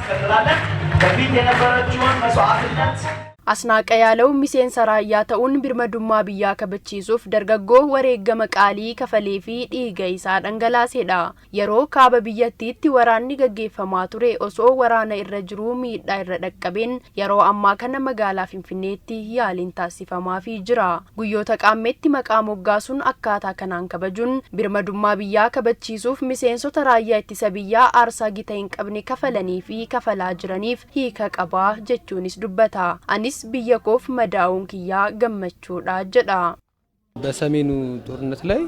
እናስቀጥላለን። በፊት የነበረችውን መስዋዕትነት Asnaaqa yaalaw miseensa raayyaa ta'uun birmadummaa biyyaa kabachiisuuf dargaggoo wareegama qaalii kafalee fi dhiiga isaa dhangalaasedha. Yeroo kaaba biyyattiitti waraanni gaggeeffamaa ture osoo waraana irra jiruu miidhaa irra dhaqqabeen yeroo ammaa kana magaalaa Finfinneetti yaaliin taasifamaafii jira. Guyyoota qaammeetti maqaa moggaasuun akkaataa kanaan kabajuun birmadummaa biyyaa kabachiisuuf miseensota raayyaa ittisa biyyaa aarsaa gita hin qabne kafalanii fi kafalaa jiraniif hiika qabaa jechuunis dubbata. Anis biyya koof madaa'uun kiyyaa gammachuudha jedha. በሰሜኑ ጦርነት ላይ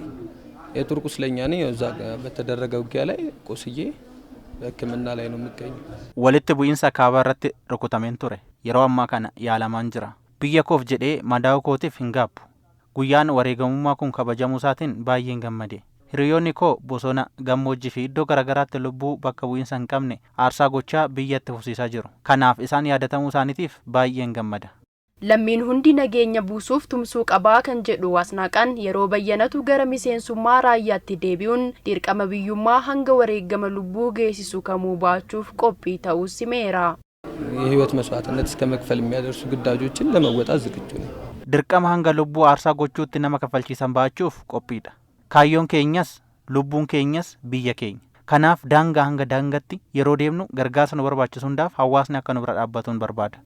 የጦር ቁስለኛ ነኝ። እዛ በተደረገ ውጊያ ላይ ቆስዬ በሕክምና ላይ ነው የምገኘው። ወልት ቡኢንሳ ካባራት ሩኩታሜን ቱሬ yeroo ammaa kana yaalamaan jira. Biyya koof jedhee madaa'uu kootiif hin gaabbu. Guyyaan wareegamummaa kun kabajamuu isaatiin baay'een gammade. Hiriyoonni koo bosona gammoojjii fi iddoo garagaraatti lubbuu bakka bu'iinsa hin qabne aarsaa gochaa biyyatti fufsiisaa jiru. Kanaaf isaan yaadatamuu isaaniitiif baay'een gammada. Lammiin hundi nageenya buusuuf tumsuu qabaa kan jedhu Asnaaqaan yeroo bayyanatu gara miseensummaa raayyaatti deebi'uun dirqama biyyummaa hanga wareegama lubbuu geessisu kamuu baachuuf qophii ta'uu simeera. የህይወት መስዋዕትነት እስከ መክፈል የሚያደርሱ ግዳጆችን ለመወጣት ዝግጁ ነኝ. Dirqama hanga lubbuu aarsaa gochuutti nama kafalchiisan baachuuf qophiidha. Kaayyoon keenyas lubbuun keenyas biyya keenya. Kanaaf daangaa hanga daangatti yeroo deemnu gargaarsa nu barbaachisu hundaaf hawaasni akka nu bira dhaabbatuun barbaada.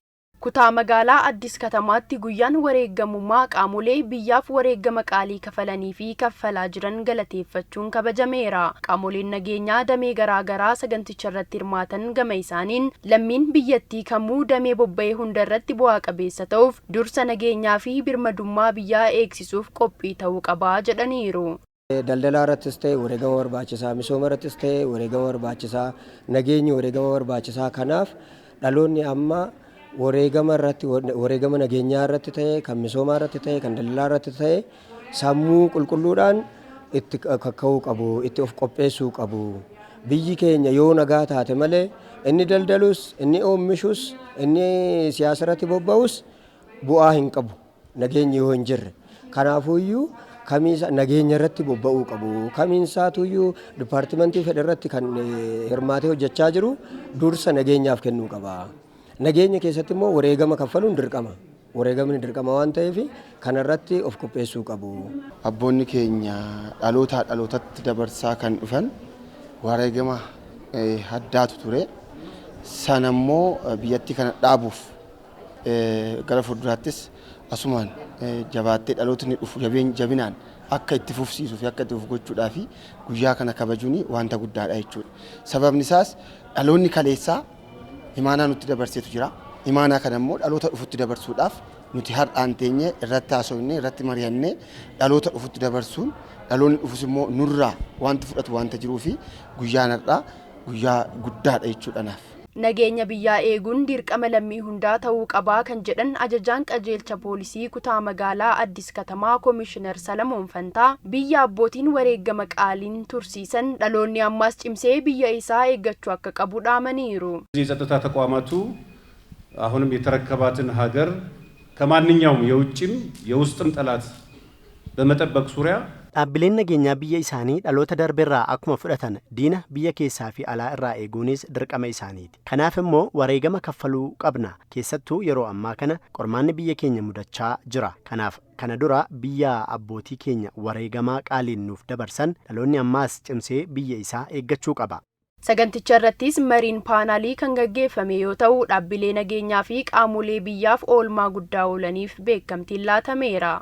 Kutaa magaalaa Addis Katamaatti guyyaan wareegamummaa qaamolee biyyaaf wareegama qaalii kafalanii fi kaffalaa jiran galateeffachuun kabajameera. Qaamoleen nageenyaa damee garaagaraa saganticha irratti hirmaatan gama isaaniin lammiin biyyattii kamuu damee bobba'ee hunda irratti bu'aa qabeessa ta'uuf dursa nageenyaa fi birmadummaa biyyaa eegsisuuf qophii ta'uu qabaa jedhaniiru. Daldalaa irrattis ta'e wareegama barbaachisaa, misooma irrattis ta'e wareegama barbaachisaa, nageenyi wareegama barbaachisaa. Kanaaf dhaloonni amma wareegama nageenyaa irratti ta'e, kan misoomaa irratti ta'e, kan daldalaa irratti ta'e sammuu qulqulluudhaan itti kakka'uu qabu, itti of qopheessuu qabu. Biyyi keenya yoo nagaa taate malee inni daldalus, inni oomishus, inni siyaasa irratti bobba'us bu'aa hin qabu nageenyi yoo hin jirre. Kanaafuyyuu kamiisa nageenya irratti bobba'uu qabu. Kamiinsaatuyyuu dipaartimentii fedha irratti kan hirmaatee hojjechaa jiru dursa nageenyaaf kennuu qaba. Nageenya keessatti immoo wareegama kaffaluun dirqama. Wareegamni dirqama waan ta'eef kana irratti of qopheessuu qabu. Abboonni keenya dhalootaa dhalootatti dabarsaa kan dhufan wareegama haddaatu ture. Sana immoo biyyattii kana dhaabuuf gara fuulduraattis asumaan jabaattee dhalootni dhufu jabinaan akka itti fufsiisuu fi akka itti gochuudhaaf guyyaa kana kabajuun wanta guddaadha jechuudha. Sababni isaas dhaloonni kaleessaa imaanaa nutti dabarseetu jira. Imaanaa kana immoo dhaloota dhufutti dabarsuudhaaf nuti har'aan teenye irratti haasofne irratti mari'annee dhaloota dhufutti dabarsuun dhaloonni dhufus immoo nurraa wanti fudhatu wanta jiruu fi guyyaan har'aa guyyaa guddaadha jechuudha naaf. Nageenya biyyaa eeguun dirqama lammii hundaa ta'uu qabaa kan jedhan ajajaan qajeelcha poolisii kutaa magaalaa Addis Katamaa Komishinar Salamoon Fantaa biyya abbootiin wareegama qaaliin tursiisan dhaloonni ammaas cimsee biyya isaa eeggachuu akka qabu dhaamaniiru. የጸጥታ ተቋማቱ አሁንም የተረከባትን ሀገር ከማንኛውም የውጭም የውስጥም ጠላት በመጠበቅ ዙሪያ dhaabbileen nageenyaa biyya isaanii dhaloota darbeerraa akkuma fudhatan diina biyya keessaa fi alaa irraa eeguunis dirqama isaaniiti. Kanaaf immoo wareegama kaffaluu qabna. Keessattuu yeroo ammaa kana qormaanni biyya keenya mudachaa jira. Kanaaf kana dura biyya abbootii keenya wareegamaa qaaliin nuuf dabarsan dhaloonni ammaas cimsee biyya isaa eeggachuu qaba. Saganticha irrattis mariin paanaalii kan gaggeeffame yoo ta'u dhaabbilee nageenyaa fi qaamolee biyyaaf oolmaa guddaa oolaniif beekamtiin laatameera.